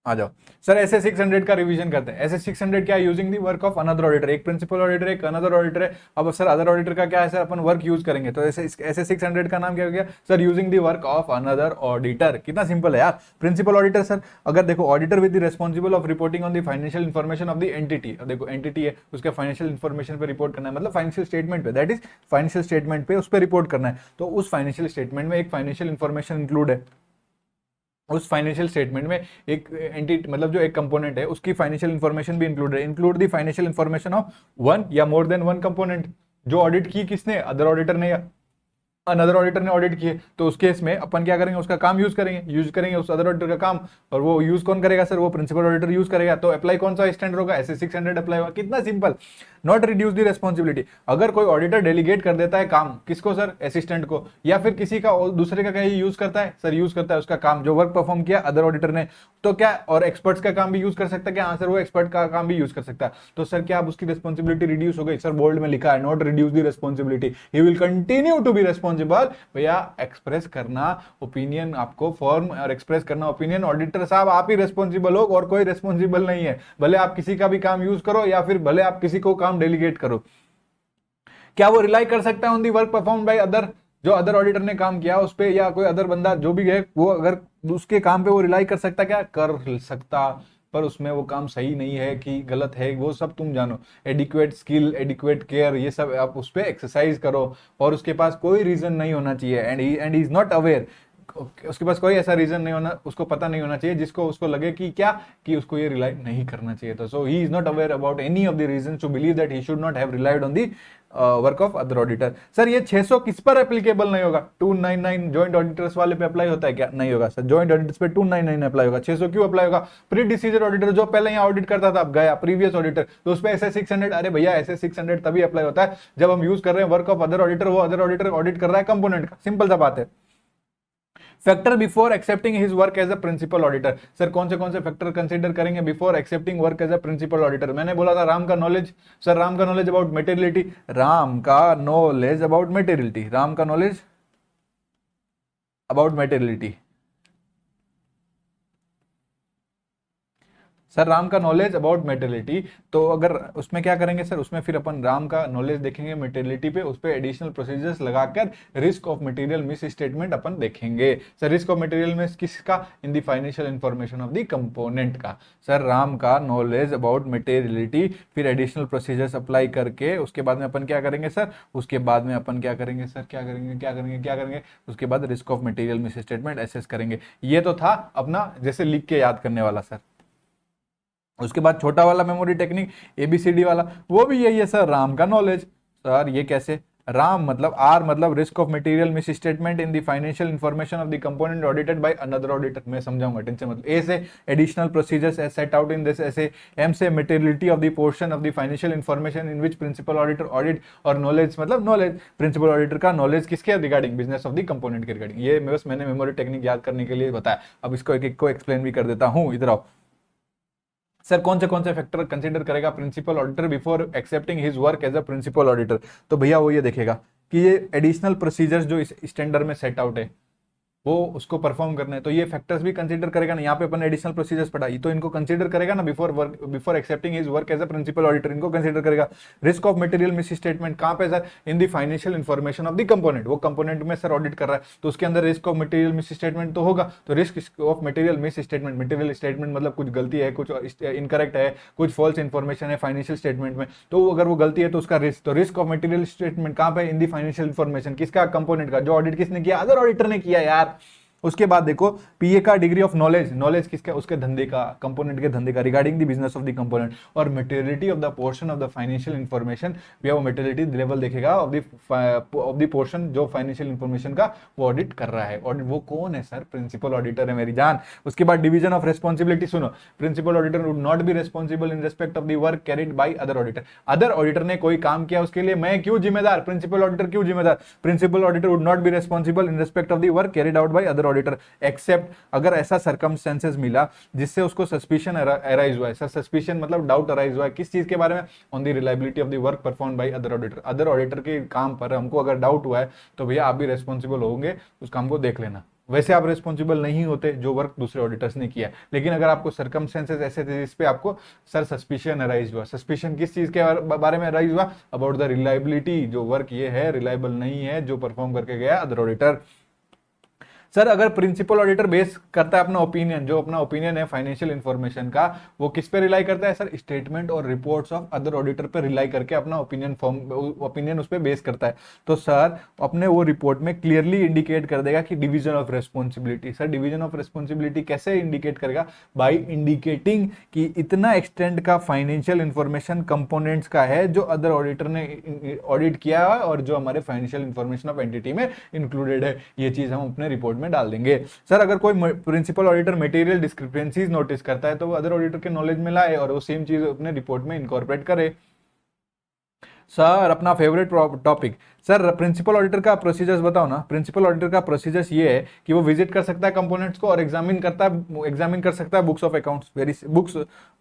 आ जाओ सर, ऐसे 600 का रिवीजन करते हैं। ऐसे 600 क्या, using the work of another auditor, एक प्रिंसिपल ऑडिटर एक अनदर ऑडिटर है। अब सर अदर ऑडिटर का क्या है सर, अपन वर्क यूज करेंगे, तो ऐसे ऐसे 600 का नाम क्या हो गया sir, using the work of another auditor. कितना सिंपल है यार। प्रिंसिपल ऑडिटर सर, अगर देखो auditor with the responsible of reporting on the financial information of the entity. अब देखो एंटिटी है, उसके फाइनेंशियल इन्फॉर्मेशन पे रिपोर्ट करना है, मतलब फाइनेंशियल स्टेटमेंट पे, दैट इज फाइनेंशियल स्टेटमेंट पे उस पर रिपोर्ट करना है। तो उस फाइनेंशियल स्टेटमेंट में एक फाइनेंशियल इन्फॉर्मेशन इंक्लूड है, उस फाइनेंशियल स्टेटमेंट में एक एंटिटी मतलब जो एक कंपोनेंट है उसकी फाइनेंशियल इंफॉर्मेशन भी इंक्लूड है। Include the financial information of one या मोर देन वन कंपोनेंट। जो ऑडिट की किसने, अदर ऑडिटर ने या अनदर ऑडिटर ने ऑडिट किए, तो उस केस में अपन क्या करेंगे, उसका काम यूज करेंगे उस अदर ऑडिटर का काम। और वो यूज कौन करेगा सर, वो प्रिंसिपल ऑडिटर यूज करेगा। तो अप्लाई कौन सा स्टैंडर्ड होगा, ऐसे 600 अप्लाई होगा। कितना simple. Not reduce the responsibility, अगर कोई ऑडिटर डेलीगेट कर देता है काम किसको सर, असिस्टेंट को, या फिर किसी का दूसरे का कहीं यूज करता है सर, यूज करता है उसका काम जो वर्क परफॉर्म किया अदर ऑडिटर ने, तो क्या, और एक्सपर्ट्स का काम भी यूज कर सकता है क्या, हाँ सर वो एक्सपर्ट का काम भी यूज कर सकता है। तो सर क्या अब उसकी रेस्पॉन्सिबिलिटी रिड्यूस हो गई सर, बोल्ड में लिखा है not reduce the responsibility, he will continue to be responsible. भैया एक्सप्रेस करना ओपिनियन, आपको फॉर्म और एक्सप्रेस करना ओपिनियन, ऑडिटर साहब आप ही रेस्पॉन्सिबल हो और कोई रेस्पॉन्सिबल नहीं है। भले आप किसी का भी काम यूज करो या फिर भले आप किसी को काम डेलीगेट करो। क्या वो रिलाई कर सकता है on the work perform by other, जो अदर ऑडिटर ने काम किया उस पे, या कोई अदर बंदा जो भी है वो अगर उसके काम पे वो रिलाई कर सकता, क्या कर सकता, पर उसमें वो काम सही नहीं है कि गलत है वो सब तुम जानो। एडिक्वेट स्किल, एडिक्वेट केयर, ये सब आप उस पर एक्सरसाइज करो। और उसके पास कोई रीजन नहीं होना चाहिए, and he is not aware, उसके पास कोई ऐसा रीजन नहीं होना, उसको पता नहीं होना चाहिए जिसको उसको लगे कि क्या, कि उसको ये रिलाई नहीं करना चाहिए। तो so he is not aware about any of the reason to believe that he should not have relied on the work of other auditor. Sir ये 600 किस पर एप्लीकेबल नहीं होगा, 299 जॉइंट ऑडिटर्स वाले पे अप्लाई होता है क्या, नहीं होगा सर। जॉइंट ऑडिटर्स पे 299 अप्लाई होगा, 600 क्यों अप्लाई होगा, प्री डिसीजर ऑडिटर जो पहले यहाँ ऑडिट करता था अब गया प्रीवियस ऑडिटर, तो उस पे ऐसे 600, अरे भैया ऐसे 600 तभी अप्लाई होता है जब हम यूज कर रहे हैं वर्क ऑफ अदर ऑडिटर, वो अदर ऑडिटर ऑडिट कर रहा है कंपोनेंट का, सिंपल सा बात है। Factor before accepting his work as a principal auditor, sir कौन से फैक्टर कंसीडर करेंगे before accepting work as a principal auditor. मैंने बोला था राम का नॉलेज, सर राम का नॉलेज अबाउट मेटेरियलिटी, राम का नॉलेज अबाउट मेटेरियलिटी, राम का knowledge about materiality, sir Ram का नॉलेज अबाउट मेटेरियलिटी। तो अगर उसमें क्या करेंगे सर, उसमें फिर अपन राम का नॉलेज देखेंगे मेटेरियलिटी पे, उस पे एडिशनल प्रोसीजर्स लगाकर risk of material misstatement अपन देखेंगे। Sir risk of material miss किसका, in the financial information of the component का। सर राम का नॉलेज अबाउट मटेरियलिटी, फिर एडिशनल प्रोसीजर्स अप्लाई करके उसके बाद में अपन क्या करेंगे सर, उसके बाद में अपन क्या करेंगे सर, क्या करेंगे उसके बाद risk of material misstatement assess करेंगे। ये तो था अपना जैसे लिख के याद करने वाला सर। उसके बाद छोटा वाला मेमोरी टेक्निक एबीसीडी वाला, वो भी यही है सर, राम का नॉलेज। सर ये कैसे, राम मतलब आर मतलब risk of material misstatement in the financial information of the component audited by another auditor, मैं समझाऊंगा टेंशन मतलब। ए से additional procedures as set out in this, ऐसे एम से materiality of the portion of the financial information in which principal auditor audit, और knowledge मतलब knowledge principal auditor का knowledge किसके regarding, business of the component के regarding. ये बस मैंने मेमोरी टेक्निक याद करने के लिए बताया, अब इसको एक एक को एक्सप्लेन भी कर देता हूं, इधर आओ। सर कौन से फैक्टर कंसीडर करेगा principal auditor before accepting his work as a principal auditor. तो भैया वो ये देखेगा कि ये एडिशनल प्रोसीजर्स जो इस स्टैंडर्ड में सेट आउट है वो उसको परफॉर्म करना है, तो ये फैक्टर्स भी कंसीडर करेगा ना। यहाँ पे अपन एडिशनल प्रोसीजर्स पढ़ाई, तो इनको कंसीडर करेगा ना before accepting his work as a principal auditor, इनको कंसीडर करेगा। Risk of material misstatement कहाँ पे sir, in the financial information of the component, वो कंपोनेंट में सर ऑडिट कर रहा है तो उसके अंदर risk of material misstatement तो होगा। तो risk of material misstatement, material statement मतलब कुछ गलती है, कुछ इनकरेक्ट है, कुछ फॉल्स इन्फॉर्मेशन है फाइनेंशियल स्टेटमेंट में, तो अगर वो गलती है तो उसका रिस्क, तो रिस्क ऑफ मटेरियल स्टेटमेंट कहाँ पे, इन द फाइनेंशियल इंफॉर्मेशन किसका, कंपोनेंट का, जो ऑडिट किसने किया, अदर ऑडिटर ने किया यार। उसके बाद देखो पीए का डिग्री ऑफ नॉलेज, नॉलेज किसका, उसके धंधे का, कंपोनेंट के धंधे का, regarding the business of the component, और materiality of the portion of the financial information, भैया वो मटेरियलिटी लेवल देखेगा ऑफ द पोर्शन जो फाइनेंशियल इंफॉर्मेशन का वो ऑडिट कर रहा है। और वो कौन है सर, प्रिंसिपल ऑडिटर है मेरी जान। उसके बाद डिवीजन ऑफ रेस्पॉन्सिबिलिटी सुनो, principal auditor would not be responsible in respect of the work carried by other auditor, other auditor ने कोई काम किया उसके लिए मैं क्यों जिम्मेदार, प्रिंसिपल ऑडिटर क्यों जिम्मेदार, principal auditor would not be responsible in respect of the work carried out by other auditor except अगर ऐसा सर्कमस्टेंसेस मिला जिससे उसको सस्पिशन अराइज हुआ है। सर सस्पिशन मतलब डाउट अराइज हुआ है किस चीज के बारे में, on the reliability of the work perform by other auditor, other auditor के काम पर हमको अगर डाउट हुआ है तो भैया आप भी रेस्पॉन्सिबल होंगे, उस काम को देख लेना। वैसे आप रिस्पॉन्सिबल नहीं होते जो वर्क दूसरे ऑडिटर्स ने किया। लेकिन अगर आपको सर्कमस्टेंसेस ऐसे थे जिस पे आपको सर सस्पिशन अराइज हुआ, सस्पिशन किस चीज के बारे में अराइज हुआ, अबाउट द रिलायबिलिटी, जो वर्क ये है रिलायबल नहीं है जो परफॉर्म करके गया अदर ऑडिटर। सर अगर प्रिंसिपल ऑडिटर बेस करता है अपना ओपिनियन, जो अपना ओपिनियन है फाइनेंशियल इंफॉर्मेशन का, वो किस पे रिलाई करता है सर, स्टेटमेंट और रिपोर्ट्स ऑफ अदर ऑडिटर पे रिलाई करके अपना ओपिनियन ओपिनियन उस पे बेस करता है। तो सर अपने वो रिपोर्ट में क्लियरली इंडिकेट कर देगा कि division of responsibility. Sir division of responsibility कैसे इंडिकेट करेगा, बाई इंडिकेटिंग कि इतना एक्सटेंड का फाइनेंशियल इंफॉर्मेशन कंपोनेंट्स का है जो अदर ऑडिटर ने ऑडिट किया है और जो हमारे फाइनेंशियल इंफॉर्मेशन ऑफ एंटिटी में इंक्लूडेड है। ये चीज हम अपने रिपोर्ट में डाल देंगे। सर अगर कोई principal auditor material discrepancies notice करता है तो वो अदर ऑडिटर के नॉलेज में लाए और वो सेम चीज अपने रिपोर्ट में इनकॉर्पोरेट करे। सर अपना favourite topic, sir principal auditor का प्रोसीजर्स बताओ ना। प्रिंसिपल ऑडिटर का प्रोसीजर्स ये है कि वो विजिट कर सकता है कंपोनेंट्स को और एग्जामिन कर सकता है books of accounts,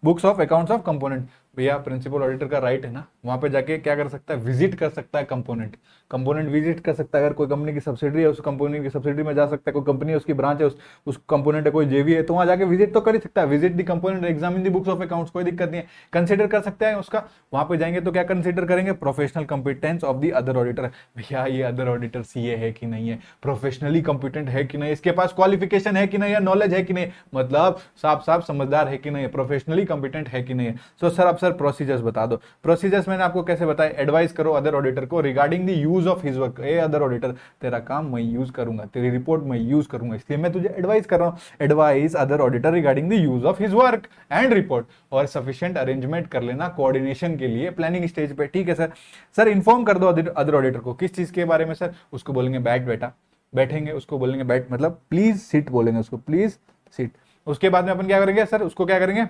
books of accounts of component. भैया प्रिंसिपल ऑडिटर का राइट है ना, वहां पे जाके क्या कर सकता है, विजिट कर सकता है कंपोनेंट विजिट कर सकता है। अगर कोई कंपनी की सब्सिडरी है उस कंपनी की सब्सिडरी में जा सकता है, कोई कंपनी है उसकी ब्रांच है उस कंपोनेंट है, कोई जेवी है तो वहां जाके विजिट तो कर ही सकता है। Visit the component, examine the books of accounts, कोई दिक्कत नहीं है, कंसिडर कर सकते हैं उसका। वहां पे जाएंगे तो क्या कंसिडर करेंगे, professional competence of the other auditor. भैया ये अदर ऑडिटर सीए है कि नहीं है, प्रोफेशनली कंपिटेंट है कि नहीं, इसके पास क्वालिफिकेशन है कि नहीं, या नॉलेज है कि नहीं, मतलब साफ समझदार है कि नहीं, प्रोफेशनली कंपिटेंट है कि नहीं है। सो सर अब सर प्रोसीजर्स बता दो। प्रोसीजर्स मैंने आपको कैसे बताया, एडवाइस करो अदर ऑडिटर को regarding the use of his work. A other auditor, तेरा काम मैं यूज करूंगा, तेरी रिपोर्ट मैं यूज करूंगा, इसलिए मैं तुझे एडवाइस कर रहा हूं। Advice other auditor regarding the use of his work and report, और सफिशिएंट अरेंजमेंट कर लेना कोऑर्डिनेशन के लिए प्लानिंग स्टेज पे, ठीक है सर। सर इन्फॉर्म कर दो अदर ऑडिटर को किस चीज के बारे में सर, उसको बोलेंगे बैठ बेटा, बैठेंगे, उसको बोलेंगे बैठ मतलब प्लीज सिट बोलेंगे उसको, प्लीज सिट। उसके बाद में अपन क्या करेंगे सर, उसको क्या करेंगे,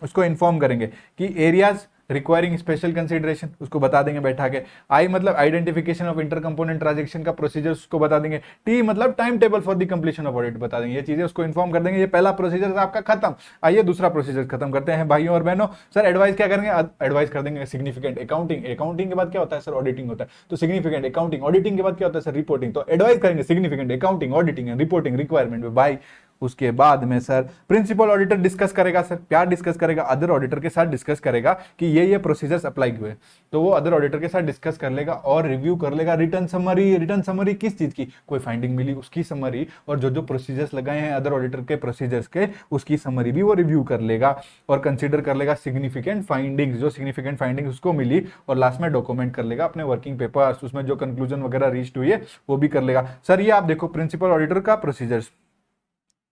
उसको इन्फॉर्म करेंगे कि एरियाज रिक्वायरिंग स्पेशल कंसिडरेशन, उसको बता देंगे बैठा के। आई मतलब identification of inter component transaction का प्रोसीजर उसको बता देंगे। टी मतलब time table for the completion of audit बता देंगे। ये चीजें उसको इन्फॉर्म कर देंगे। ये पहला प्रोसीजर आपका खत्म। आइए दूसरा प्रोसीजर खत्म करते हैं भाइयों और बहनों। सर एडवाइस क्या करेंगे, एडवाइस कर देंगे सिग्निफिकेंट अकाउंटिंग। अकाउंटिंग के बाद क्या होता है सर, ऑडिटिंग होता है। तो सिग्निफिकेंट अकाउंटिंग, ऑडिटिंग के बाद क्या होता है सर, रिपोर्टिंग। तो एडवाइस करेंगे significant accounting, auditing and reporting requirement by. उसके बाद में सर प्रिंसिपल ऑडिटर डिस्कस करेगा, सर क्या डिस्कस करेगा, अदर ऑडिटर के साथ डिस्कस करेगा कि ये प्रोसीजर्स अप्लाई हुए, तो वो अदर ऑडिटर के साथ डिस्कस कर लेगा और रिव्यू कर लेगा। रिटर्न समरी किस चीज की, कोई फाइंडिंग मिली उसकी समरी, और जो प्रोसीजर्स लगाए हैं अदर ऑडिटर के प्रोसीजर्स के उसकी समरी भी वो रिव्यू कर लेगा और कंसिडर कर लेगा सिग्निफिकेंट फाइंडिंग्स, जो सिग्निफिकेंट फाइंडिंग्स उसको मिली, और लास्ट में डॉक्यूमेंट कर लेगा अपने वर्किंग पेपर्स, उसमें जो कंक्लूजन वगैरह रीच हुई है वो भी कर लेगा। सर ये आप देखो प्रिंसिपल ऑडिटर का प्रोसीजर्स,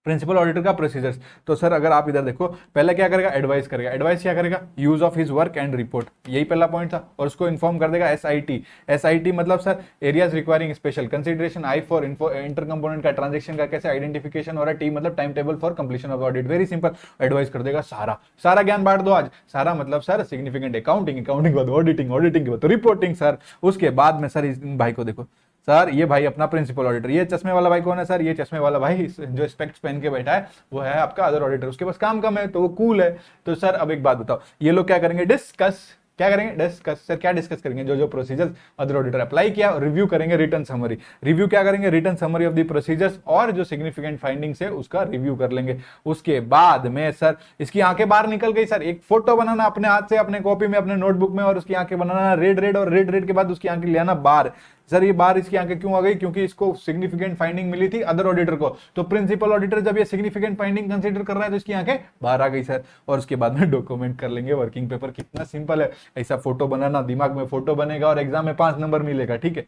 प्रिंसिपल ऑडिटर का प्रोसीजर्स। तो सर अगर आप इधर देखो, पहले क्या करेगा, एडवाइस करेगा। एडवाइस क्या करेगा, use of his work and report, यही पहला पॉइंट था। और उसको इन्फॉर्म कर देगा एसआईटी मतलब sir areas requiring special consideration. I for inter component का ट्रांजेक्शन का कैसे आइडेंटिफिकेशन, और टी मतलब time table for completion of audit. Very simple, advice कर देगा सारा ज्ञान बांट दो आज। सारा मतलब सर सिग्निफिकेंट अकाउंटिंग के बाद ऑडिटिंग के बाद रिपोर्टिंग सर। उसके बाद में सर इस भाई को देखो, सर ये भाई अपना प्रिंसिपल ऑडिटर, ये चश्मे वाला भाई कौन है सर, ये चश्मे वाला भाई जो स्पेक्ट्स पहन के बैठा है वो है आपका अदर ऑडिटर। उसके पास काम कम है तो वो कूल है। तो सर अब एक बात बताओ, ये लोग क्या करेंगे, डिस्कस सर क्या डिस्कस करेंगे, जो प्रोसीजर्स अदर ऑडिटर अप्लाई किया, रिव्यू करेंगे रिटर्न समरी। रिव्यू क्या करेंगे, return summary of the procedures, और जो सिग्निफिकेंट फाइंडिंग्स है उसका रिव्यू कर लेंगे। उसके बाद में सर इसकी आंखें बाहर निकल गई सर, एक फोटो बनाना अपने हाथ से अपने कॉपी में अपने नोटबुक में, और उसकी आंखें बनाना रेड और रेड के बाद उसकी आंखें ले आना बाहर। सर ये बाहर इसकी आंखें क्यों आ गई, क्योंकि इसको सिग्निफिकेंट फाइंडिंग मिली थी अदर ऑडिटर को। तो प्रिंसिपल ऑडिटर जब ये सिग्निफिकेंट फाइंडिंग कंसीडर कर रहा है तो इसकी आंखें बाहर आ गई सर। और उसके बाद में डॉक्यूमेंट कर लेंगे वर्किंग पेपर। कितना सिंपल है, ऐसा फोटो बनाना, दिमाग में फोटो बनेगा और एग्जाम में 5 नंबर मिलेगा, ठीक है।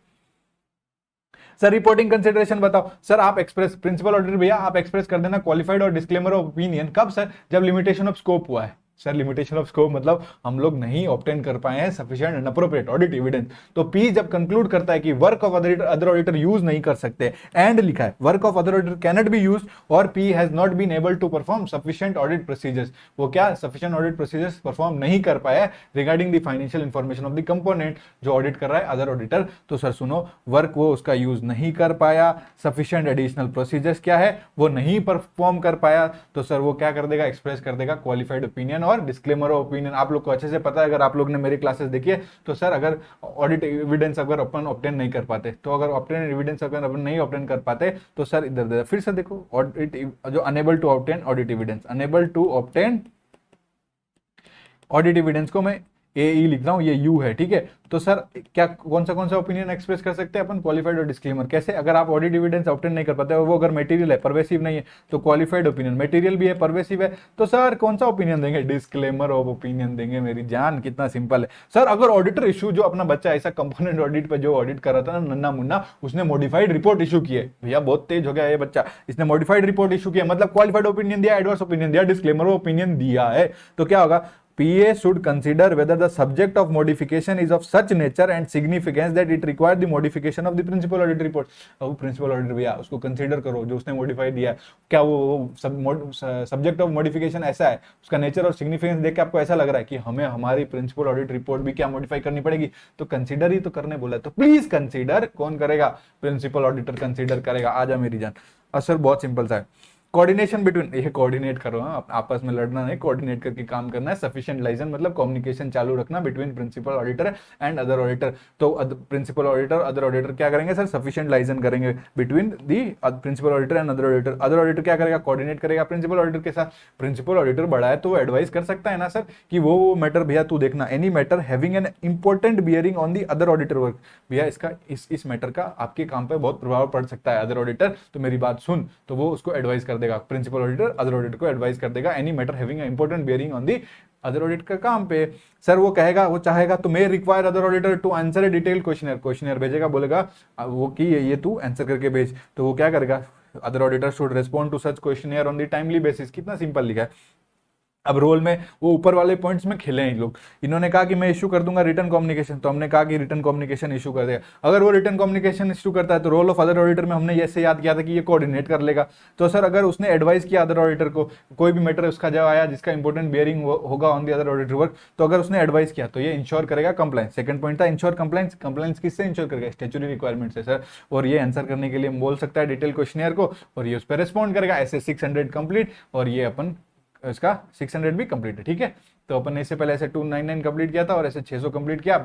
सर रिपोर्टिंग कंसिडरेशन बताओ। सर आप एक्सप्रेस, प्रिंसिपल ऑडिटर भैया आप एक्सप्रेस कर देना क्वालिफाइड और डिस्क्लेमर ऑफ ओपिनियन। कब सर, जब लिमिटेशन ऑफ स्कोप हुआ है। सर लिमिटेशन ऑफ स्कोप मतलब हम लोग नहीं ऑब्टेन कर पाए हैं sufficient and appropriate audit evidence. तो पी जब कंक्लूड करता है कि work of other auditor use नहीं कर सकते, एंड लिखा है work of other auditor can not be used और P has not been able to perform sufficient audit procedures, वो क्या सफिशिएंट ऑडिट प्रोसीजर्स परफॉर्म नहीं कर पाया regarding the financial information of the component जो ऑडिट कर रहा है अदर ऑडिटर। तो सर सुनो, वर्क वो उसका यूज नहीं कर पाया, सफिशिएंट एडिशनल प्रोसीजर्स क्या है वो नहीं परफॉर्म कर पाया, तो सर वो क्या कर देगा, एक्सप्रेस कर देगा क्वालिफाइड ओपिनियन और डिस्क्लेमर ऑफ ओपिनियन आप लोग को अच्छे से पता है, अगर आप लोग ने मेरी क्लासेस देखी है तो सर अगर ऑडिट एविडेंस अगर अपन ऑब्टेन नहीं कर पाते, तो अगर ऑब्टेन एविडेंस अगर अपन नहीं ऑब्टेन कर पाते तो सर इधर फिर से देखो, ऑडिट जो enable to obtain audit evidence, enable to obtain audit evidence को मैं ए ई लिख रहा हूं, ये यू है, ठीक है। तो सर क्या कौन सा ओपिनियन एक्सप्रेस कर सकते हैं अपन, क्वालिफाइड और डिस्क्लेमर। कैसे, अगर आप ऑडिट एविडेंस ऑब्टेन नहीं कर पाते और वो अगर मटेरियल है, परवेसिव नहीं है, तो क्वालिफाइड ओपिनियन, मटेरियल भी है, परवेसिव है, तो सर कौन सा ओपिनियन देंगे, डिस्क्लेमर ऑफ ओपिनियन देंगे मेरी जान। कितना सिंपल है सर। अगर ऑडिटर इशू, जो अपना बच्चा ऐसा कंपोनेंट ऑडिट पे जो ऑडिट कर रहा था ना नन्ना मुन्ना, उसने मॉडिफाइड रिपोर्ट इशू की है, भैया बहुत तेज हो गया ये बच्चा, इसने मॉडिफाइड रिपोर्ट इशू किया, मतलब क्वालिफाइड ओपिनियन दिया, एडवर्स ओपिनियन दिया, डिस्क्लेमर ऑफ ओपिनियन दिया है, तो क्या होगा, PA should consider whether the subject of modification is of such nature and significance that it requires the modification of the principal audit report। अब principal auditor भैया उसको consider करो, जो उसने मॉडिफाई दिया है, क्या वो सब्जेक्ट ऑफ मॉडिफिकेशन ऐसा है, उसका नेचर और सिग्निफिकेंस देख के आपको ऐसा लग रहा है कि हमें हमारी प्रिंसिपल ऑडिट रिपोर्ट भी क्या मॉडिफाई करनी पड़ेगी, तो कंसीडर ही तो करने बोला है, तो प्लीज कंसीडर। कौन करेगा, प्रिंसिपल ऑडिटर कंसीडर करेगा। आजा मेरी जान। और सर बहुत सिंपल सा है, कोऑर्डिनेशन बिटवीन, ये कोऑर्डिनेट करो, हाँ आपस में लड़ना नहीं, कोऑर्डिनेट करके काम करना है। सफिशिएंट लाइजन मतलब कम्युनिकेशन चालू रखना between principal auditor and other auditor. तो प्रिंसिपल ऑडिटर अदर ऑडिटर क्या करेंगे सर, सफिशिएंट लाइजन करेंगे between the principal auditor and other auditor. Other auditor क्या करेगा, कोऑर्डिनेट करेगा प्रिंसिपल ऑडिटर के साथ। प्रिंसिपल ऑडिटर बड़ा है तो वो एडवाइस कर सकता है ना सर कि वो मैटर भैया तू देखना, any matter having an important bearing on the other auditor work, भैया इसका इस मैटर का आपके काम पे बहुत प्रभाव पड़ सकता है अदर ऑडिटर, तो मेरी बात सुन, तो वो उसको एडवाइस कर देगा, प्रिंसिपल ऑडिटर अदर ऑडिटर को एडवाइस कर देगा, any matter having important bearing on the other audit का काम पे। सर वो कहेगा, वो चाहेगा तो may require other auditor to answer a detail questionnaire भेजेगा, बोलेगा वो कि ये तू आंसर करके भेज, तो वो क्या करेगा, other auditor should respond to such questionnaire on the timely basis. कितना सिंपल लिखा है। अब रोल में वो ऊपर वाले पॉइंट्स में खेले हैं लोग, इन्होंने कहा कि मैं इशू कर दूंगा रिटर्न कम्युनिकेशन, तो हमने कहा कि रिटर्न कम्युनिकेशन इशू कर देगा। अगर वो रिटर्न कम्युनिकेशन इशू करता है तो रोल ऑफ अदर ऑडिटर में हमने ऐसे याद किया था कि ये कोऑर्डिनेट कर लेगा। तो सर अगर उसने एडवाइस किया अदर ऑडिटर को, कोई भी मैटर उसका जब आया जिसका इंपॉर्टेंट बियरिंग होगा on the other auditor work, तो अगर उसने एडवाइस किया तो ये इंश्योर करेगा कंप्लायंस। सेकंड पॉइंट था इंश्योर कंप्लायंस। कंप्लायंस किससे इंश्योर करेगा, स्टैट्यूटरी रिक्वायरमेंट से सर, और ये आंसर करने के लिए बोल सकता है डिटेल क्वेश्चनियर को, और ये उस पर रिस्पॉन्ड करेगा। ऐसे 600 कंप्लीट, और ये अपन इसका 600 भी कंप्लीट है, ठीक है। तो अपन ने इससे पहले ऐसे 299 कंप्लीट किया था और ऐसे 600 कंप्लीट किया।